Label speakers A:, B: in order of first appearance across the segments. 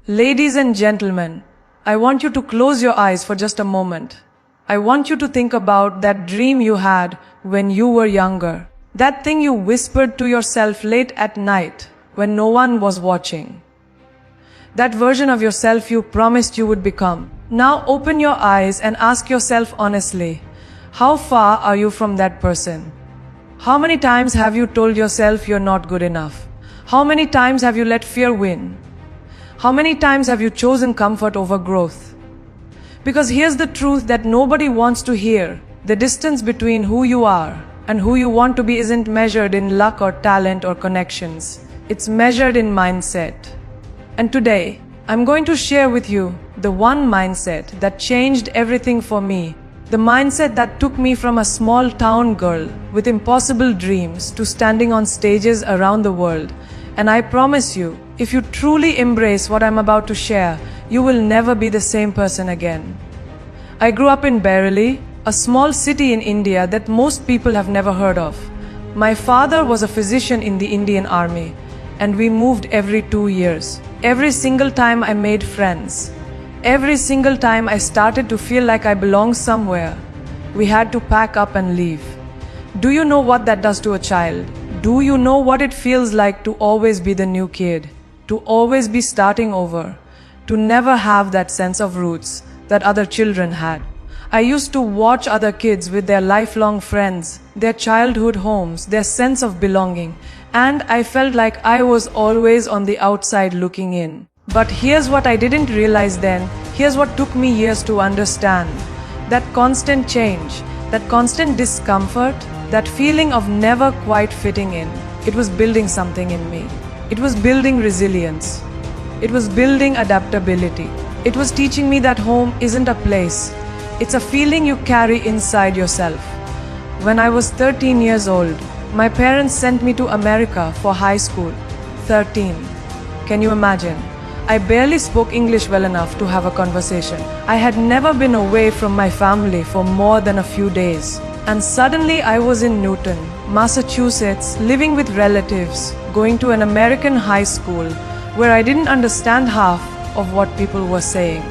A: Ladies and gentlemen, I want you to close your eyes for just a moment. I want you to think about that dream you had when you were younger. That thing you whispered to yourself late at night when no one was watching. That version of yourself you promised you would become. Now open your eyes and ask yourself honestly, how far are you from that person? How many times have you told yourself you're not good enough? How many times have you let fear win? How many times have you chosen comfort over growth? Because here's the truth that nobody wants to hear. The distance between who you are and who you want to be isn't measured in luck or talent or connections. It's measured in mindset. And today, I'm going to share with you the one mindset that changed everything for me. The mindset that took me from a small town girl with impossible dreams to standing on stages around the world. And I promise you, if you truly embrace what I'm about to share, you will never be the same person again. I grew up in Bareilly, a small city in India that most people have never heard of. My father was a physician in the Indian Army, and we moved every 2 years. Every single time I made friends. Every single time I started to feel like I belonged somewhere, we had to pack up and leave. Do you know what that does to a child? Do you know what it feels like to always be the new kid? To always be starting over? To never have that sense of roots that other children had? I used to watch other kids with their lifelong friends, their childhood homes, their sense of belonging, and I felt like I was always on the outside looking in. But here's what I didn't realize then, here's what took me years to understand. That constant change, that constant discomfort, that feeling of never quite fitting in, it was building something in me. It was building resilience. It was building adaptability. It was teaching me that home isn't a place. It's a feeling you carry inside yourself. When I was 13 years old, my parents sent me to America for high school. 13. Can you imagine? I barely spoke English well enough to have a conversation. I had never been away from my family for more than a few days. And suddenly I was in Newton, Massachusetts, living with relatives, going to an American high school where I didn't understand half of what people were saying.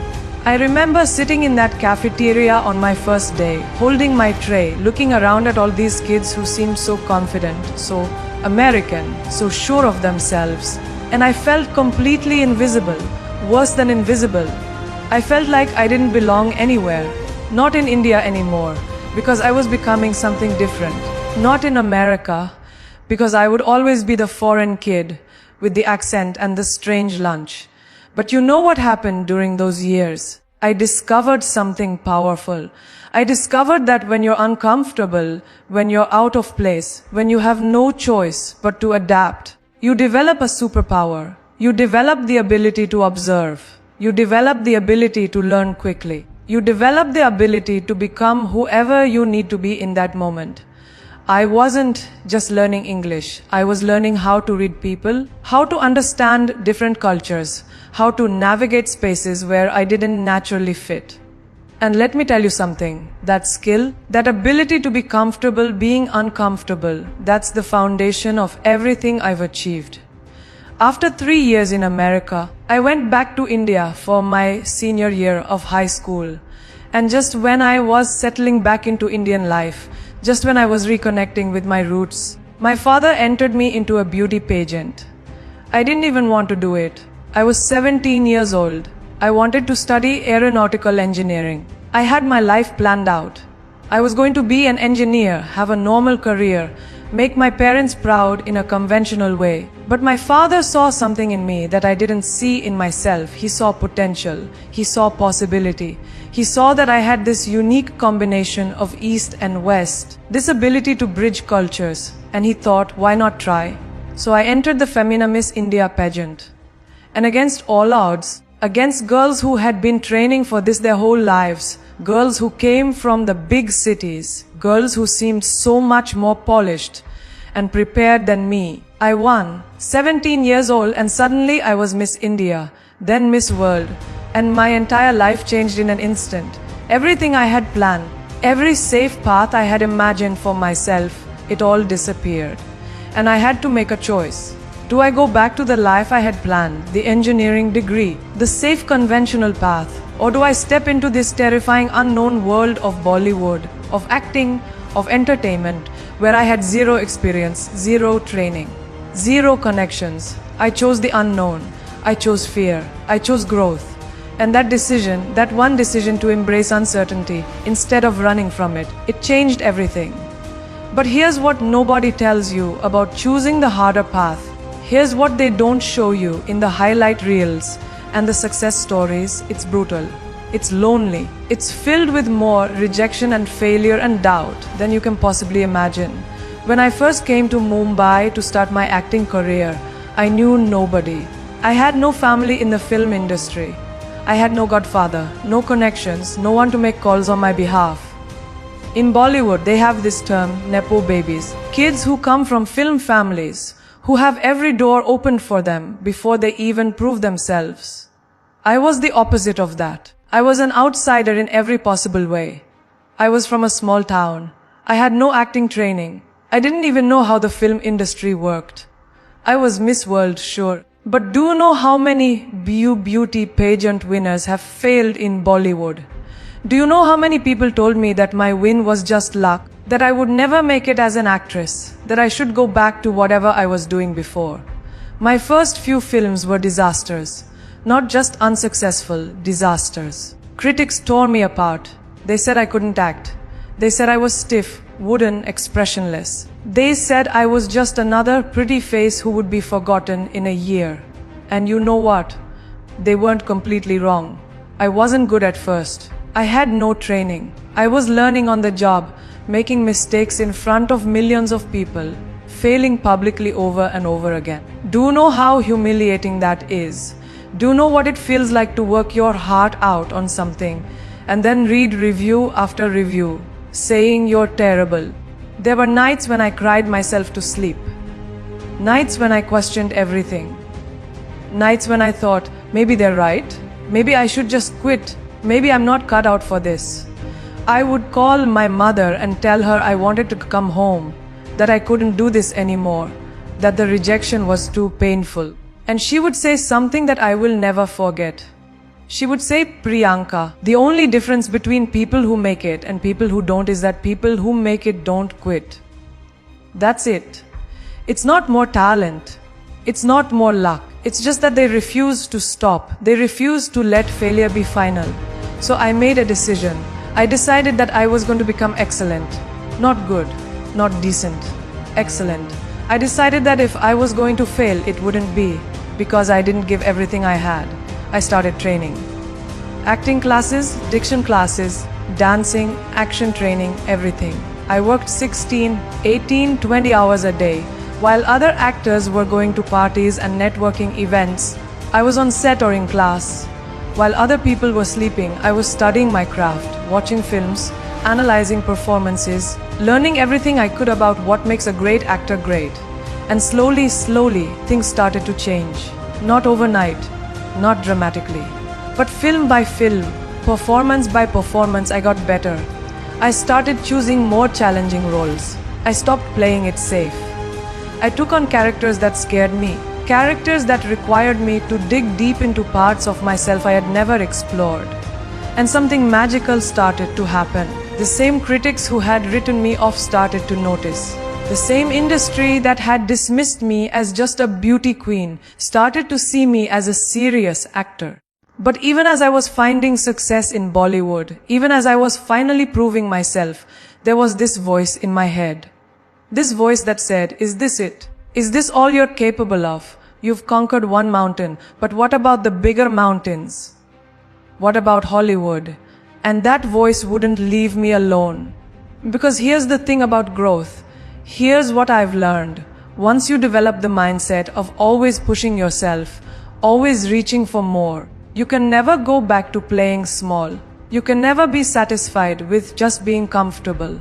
A: I remember sitting in that cafeteria on my first day, holding my tray, looking around at all these kids who seemed so confident, so American, so sure of themselves. And I felt completely invisible, worse than invisible. I felt like I didn't belong anywhere, not in India anymore, because I was becoming something different. Not in America, because I would always be the foreign kid with the accent and the strange lunch. But you know what happened during those years? I discovered something powerful. I discovered that when you're uncomfortable, when you're out of place, when you have no choice but to adapt, you develop a superpower. You develop the ability to observe. You develop the ability to learn quickly. You develop the ability to become whoever you need to be in that moment. I wasn't just learning English. I was learning how to read people, how to understand different cultures, how to navigate spaces where I didn't naturally fit. And let me tell you something, that skill, that ability to be comfortable being uncomfortable, that's the foundation of everything I've achieved. After 3 years in America, I went back to India for my senior year of high school. And just when I was settling back into Indian life, just when I was reconnecting with my roots, my father entered me into a beauty pageant. I didn't even want to do it. I was 17 years old. I wanted to study aeronautical engineering. I had my life planned out. I was going to be an engineer, have a normal career, make my parents proud in a conventional way. But my father saw something in me that I didn't see in myself. He saw potential. He saw possibility. He saw that I had this unique combination of East and West, this ability to bridge cultures. And he thought, why not try? So I entered the Femina Miss India pageant. And against all odds, against girls who had been training for this their whole lives, girls who came from the big cities, girls who seemed so much more polished and prepared than me, I won. 17 years old, and suddenly I was Miss India, then Miss World, and my entire life changed in an instant. Everything I had planned, every safe path I had imagined for myself, it all disappeared. And I had to make a choice. Do I go back to the life I had planned, the engineering degree, the safe conventional path? Or do I step into this terrifying unknown world of Bollywood, of acting, of entertainment, where I had zero experience, zero training, zero connections? I chose the unknown. I chose fear. I chose growth. And that decision, that one decision to embrace uncertainty instead of running from it, it changed everything. But here's what nobody tells you about choosing the harder path. Here's what they don't show you in the highlight reels and the success stories. It's brutal. It's lonely. It's filled with more rejection and failure and doubt than you can possibly imagine. When I first came to Mumbai to start my acting career, I knew nobody. I had no family in the film industry. I had no godfather, no connections, no one to make calls on my behalf. In Bollywood, they have this term, Nepo babies. Kids who come from film families, who have every door opened for them before they even prove themselves. I was the opposite of that. I was an outsider in every possible way. I was from a small town. I had no acting training. I didn't even know how the film industry worked. I was Miss World, sure. But do you know how many beauty pageant winners have failed in Bollywood? Do you know how many people told me that my win was just luck, that I would never make it as an actress, that I should go back to whatever I was doing before? My first few films were disasters, not just unsuccessful, disasters. Critics tore me apart. They said I couldn't act. They said I was stiff, wooden, expressionless. They said I was just another pretty face who would be forgotten in a year. And you know what? They weren't completely wrong. I wasn't good at first. I had no training. I was learning on the job, making mistakes in front of millions of people, failing publicly over and over again. Do you know how humiliating that is? Do you know what it feels like to work your heart out on something and then read review after review saying you're terrible? There were nights when I cried myself to sleep. Nights when I questioned everything. Nights when I thought, maybe they're right. Maybe I should just quit. Maybe I'm not cut out for this. I would call my mother and tell her I wanted to come home, that I couldn't do this anymore, that the rejection was too painful. And she would say something that I will never forget. She would say, Priyanka, the only difference between people who make it and people who don't is that people who make it don't quit. That's it. It's not more talent. It's not more luck. It's just that they refuse to stop. They refuse to let failure be final. So I made a decision. I decided that I was going to become excellent. Not good, not decent, excellent. I decided that if I was going to fail, it wouldn't be because I didn't give everything I had. I started training. Acting classes, diction classes, dancing, action training, everything. I worked 16, 18, 20 hours a day. While other actors were going to parties and networking events, I was on set or in class. While other people were sleeping, I was studying my craft, watching films, analyzing performances, learning everything I could about what makes a great actor great. And slowly, things started to change. Not overnight, not dramatically, but film by film, performance by performance, I got better. I started choosing more challenging roles. I stopped playing it safe. I took on characters that scared me, characters that required me to dig deep into parts of myself I had never explored. And something magical started to happen. The same critics who had written me off started to notice. The same industry that had dismissed me as just a beauty queen started to see me as a serious actor. But even as I was finding success in Bollywood, even as I was finally proving myself, there was this voice in my head. This voice that said, is this it? Is this all you're capable of? You've conquered one mountain, but what about the bigger mountains? What about Hollywood? And that voice wouldn't leave me alone. Because here's the thing about growth. Here's what I've learned. Once you develop the mindset of always pushing yourself, always reaching for more, you can never go back to playing small. You can never be satisfied with just being comfortable.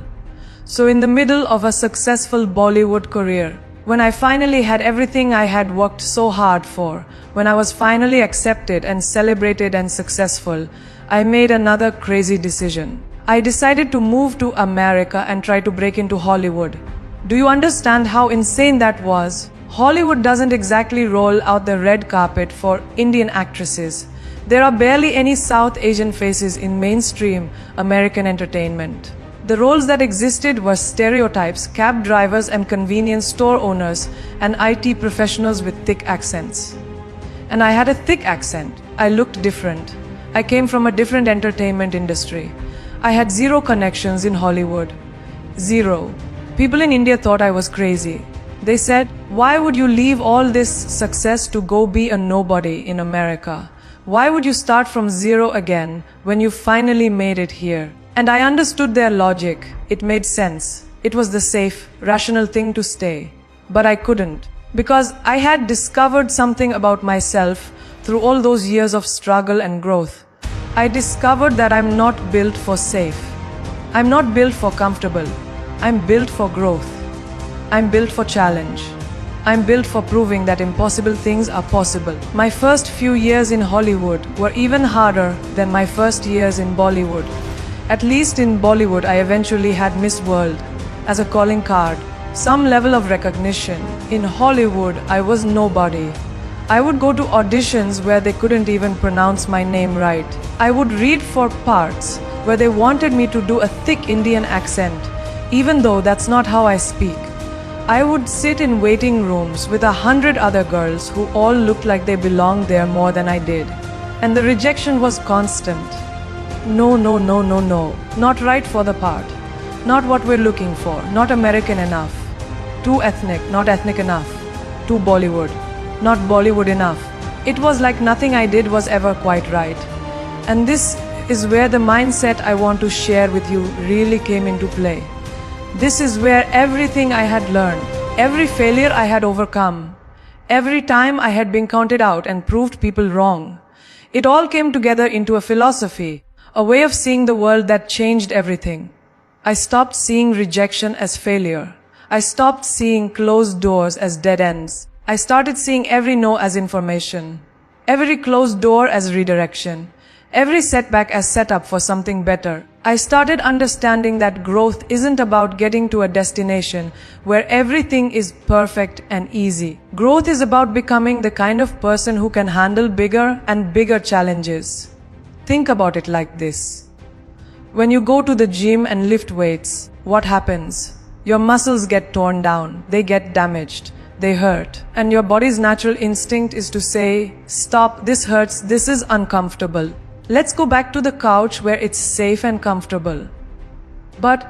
A: So in the middle of a successful Bollywood career, when I finally had everything I had worked so hard for, when I was finally accepted and celebrated and successful, I made another crazy decision. I decided to move to America and try to break into Hollywood. Do you understand how insane that was? Hollywood doesn't exactly roll out the red carpet for Indian actresses. There are barely any South Asian faces in mainstream American entertainment. The roles that existed were stereotypes, cab drivers and convenience store owners, and IT professionals with thick accents. And I had a thick accent. I looked different. I came from a different entertainment industry. I had zero connections in Hollywood. Zero. People in India thought I was crazy. They said, "Why would you leave all this success to go be a nobody in America? Why would you start from zero again when you finally made it here?" And I understood their logic. It made sense. It was the safe, rational thing to stay. But I couldn't. Because I had discovered something about myself through all those years of struggle and growth. I discovered that I'm not built for safe. I'm not built for comfortable. I'm built for growth. I'm built for challenge. I'm built for proving that impossible things are possible. My first few years in Hollywood were even harder than my first years in Bollywood. At least in Bollywood, I eventually had Miss World as a calling card, some level of recognition. In Hollywood, I was nobody. I would go to auditions where they couldn't even pronounce my name right. I would read for parts where they wanted me to do a thick Indian accent, even though that's not how I speak. I would sit in waiting rooms with 100 other girls who all looked like they belonged there more than I did. And the rejection was constant. No, no, no, no, no. Not right for the part. Not what we're looking for. Not American enough. Too ethnic, not ethnic enough. Too Bollywood. Not Bollywood enough. It was like nothing I did was ever quite right. And this is where the mindset I want to share with you really came into play. This is where everything I had learned, every failure I had overcome, every time I had been counted out and proved people wrong, it all came together into a philosophy, a way of seeing the world that changed everything. I stopped seeing rejection as failure. I stopped seeing closed doors as dead ends. I started seeing every no as information, every closed door as redirection, every setback as setup for something better. I started understanding that growth isn't about getting to a destination where everything is perfect and easy. Growth is about becoming the kind of person who can handle bigger and bigger challenges. Think about it like this. When you go to the gym and lift weights, what happens? Your muscles get torn down, they get damaged, they hurt. And your body's natural instinct is to say, "Stop, this hurts, this is uncomfortable. Let's go back to the couch where it's safe and comfortable." But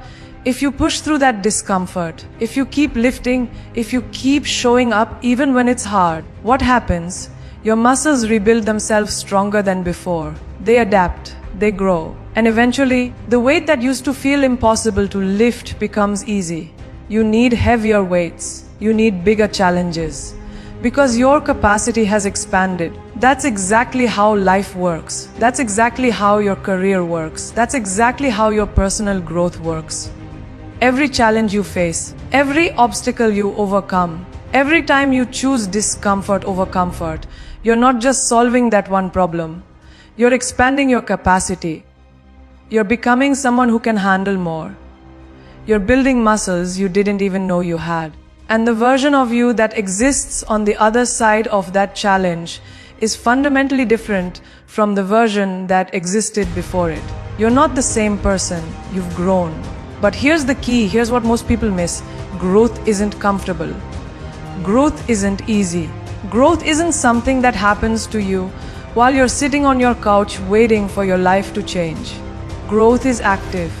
A: if you push through that discomfort, if you keep lifting, if you keep showing up even when it's hard, what happens? Your muscles rebuild themselves stronger than before. They adapt, they grow, and eventually, the weight that used to feel impossible to lift becomes easy. You need heavier weights. You need bigger challenges. Because your capacity has expanded. That's exactly how life works. That's exactly how your career works. That's exactly how your personal growth works. Every challenge you face, every obstacle you overcome, every time you choose discomfort over comfort, you're not just solving that one problem. You're expanding your capacity. You're becoming someone who can handle more. You're building muscles you didn't even know you had. And the version of you that exists on the other side of that challenge is fundamentally different from the version that existed before it. You're not the same person, you've grown. But here's the key, here's what most people miss. Growth isn't comfortable. Growth isn't easy. Growth isn't something that happens to you while you're sitting on your couch waiting for your life to change. Growth is active.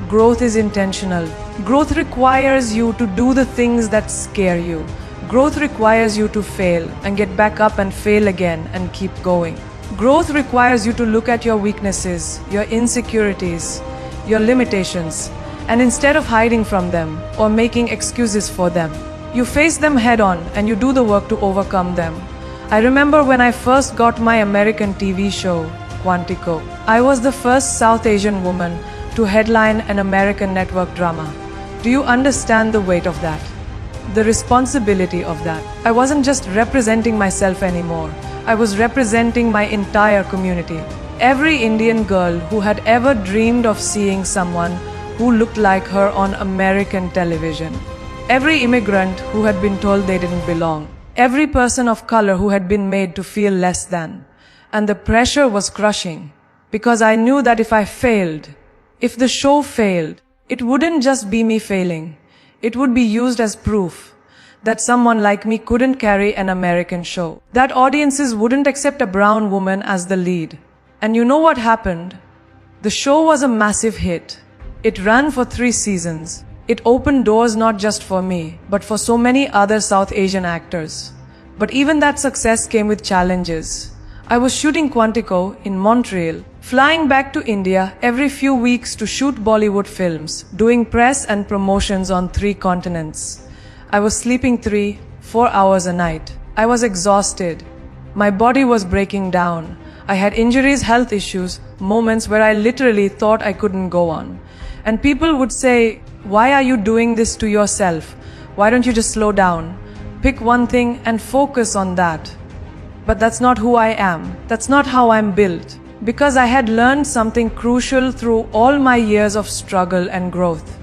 A: Growth is intentional. Growth requires you to do the things that scare you. Growth requires you to fail and get back up and fail again and keep going. Growth requires you to look at your weaknesses, your insecurities, your limitations, and instead of hiding from them or making excuses for them, you face them head on and you do the work to overcome them. I remember when I first got my American TV show, Quantico. I was the first South Asian woman to headline an American network drama. Do you understand the weight of that? The responsibility of that? I wasn't just representing myself anymore. I was representing my entire community. Every Indian girl who had ever dreamed of seeing someone who looked like her on American television. Every immigrant who had been told they didn't belong. Every person of color who had been made to feel less than. And the pressure was crushing. Because I knew that if I failed, if the show failed, it wouldn't just be me failing. It would be used as proof that someone like me couldn't carry an American show. That audiences wouldn't accept a brown woman as the lead. And you know what happened? The show was a massive hit. It ran for 3 seasons. It opened doors not just for me, but for so many other South Asian actors. But even that success came with challenges. I was shooting Quantico in Montreal, flying back to India every few weeks to shoot Bollywood films, doing press and promotions on 3 continents. I was sleeping 3-4 hours a night. I was exhausted. My body was breaking down. I had injuries, health issues, moments where I literally thought I couldn't go on. And people would say, "Why are you doing this to yourself? Why don't you just slow down? Pick one thing and focus on that." But that's not who I am. That's not how I'm built. Because I had learned something crucial through all my years of struggle and growth.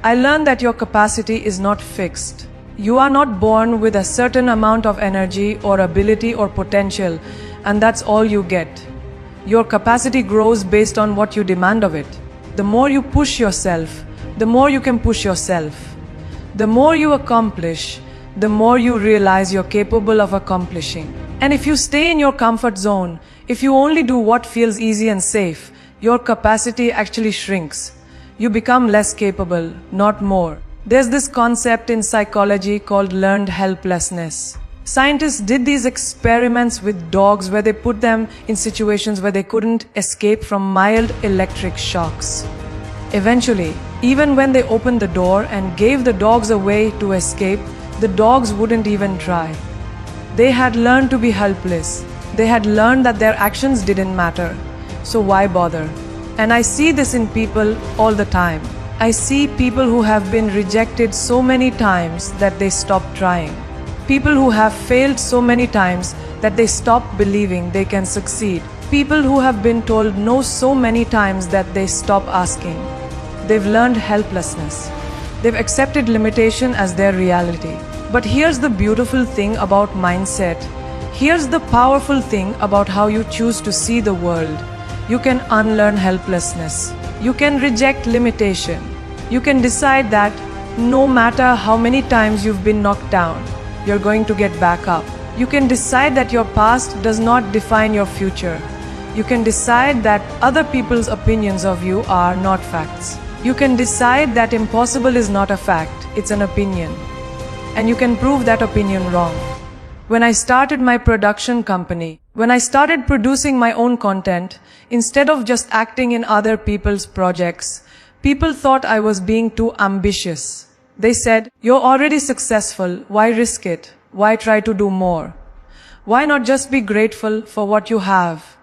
A: I learned that your capacity is not fixed. You are not born with a certain amount of energy or ability or potential, and that's all you get. Your capacity grows based on what you demand of it. The more you push yourself, the more you can push yourself. The more you accomplish, the more you realize you're capable of accomplishing. And if you stay in your comfort zone, if you only do what feels easy and safe, your capacity actually shrinks. You become less capable, not more. There's this concept in psychology called learned helplessness. Scientists did these experiments with dogs where they put them in situations where they couldn't escape from mild electric shocks. Eventually, even when they opened the door and gave the dogs a way to escape, the dogs wouldn't even try. They had learned to be helpless. They had learned that their actions didn't matter. So why bother? And I see this in people all the time. I see people who have been rejected so many times that they stop trying. People who have failed so many times that they stop believing they can succeed. People who have been told no so many times that they stop asking. They've learned helplessness. They've accepted limitation as their reality. But here's the beautiful thing about mindset. Here's the powerful thing about how you choose to see the world. You can unlearn helplessness. You can reject limitation. You can decide that no matter how many times you've been knocked down, you're going to get back up. You can decide that your past does not define your future. You can decide that other people's opinions of you are not facts. You can decide that impossible is not a fact, it's an opinion. And you can prove that opinion wrong. When I started my production company, when I started producing my own content, instead of just acting in other people's projects, people thought I was being too ambitious. They said, "You're already successful, why risk it? Why try to do more? Why not just be grateful for what you have?"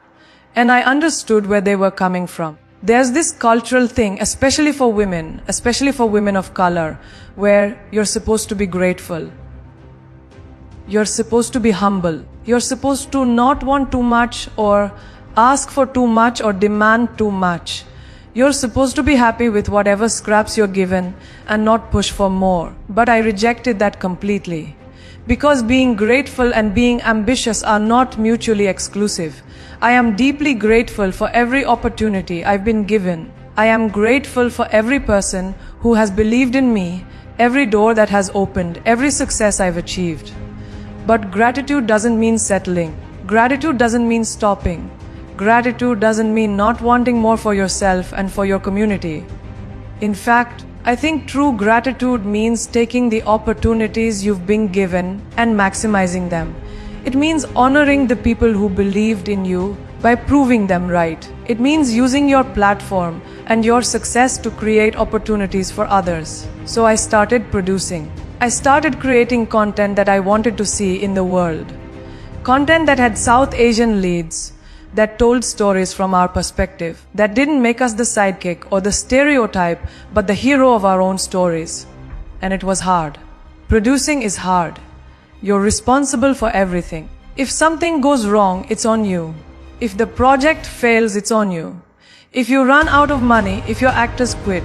A: And I understood where they were coming from. There's this cultural thing, especially for women of color, where you're supposed to be grateful. You're supposed to be humble. You're supposed to not want too much or ask for too much or demand too much. You're supposed to be happy with whatever scraps you're given and not push for more. But I rejected that completely. Because being grateful and being ambitious are not mutually exclusive. I am deeply grateful for every opportunity I've been given. I am grateful for every person who has believed in me, every door that has opened, every success I've achieved. But gratitude doesn't mean settling. Gratitude doesn't mean stopping. Gratitude doesn't mean not wanting more for yourself and for your community. In fact, I think true gratitude means taking the opportunities you've been given and maximizing them. It means honoring the people who believed in you by proving them right. It means using your platform and your success to create opportunities for others. So I started producing. I started creating content that I wanted to see in the world. Content that had South Asian leads, that told stories from our perspective, that didn't make us the sidekick or the stereotype, but the hero of our own stories. And it was hard. Producing is hard. You're responsible for everything. If something goes wrong, it's on you. If the project fails, it's on you. If you run out of money, if your actors quit,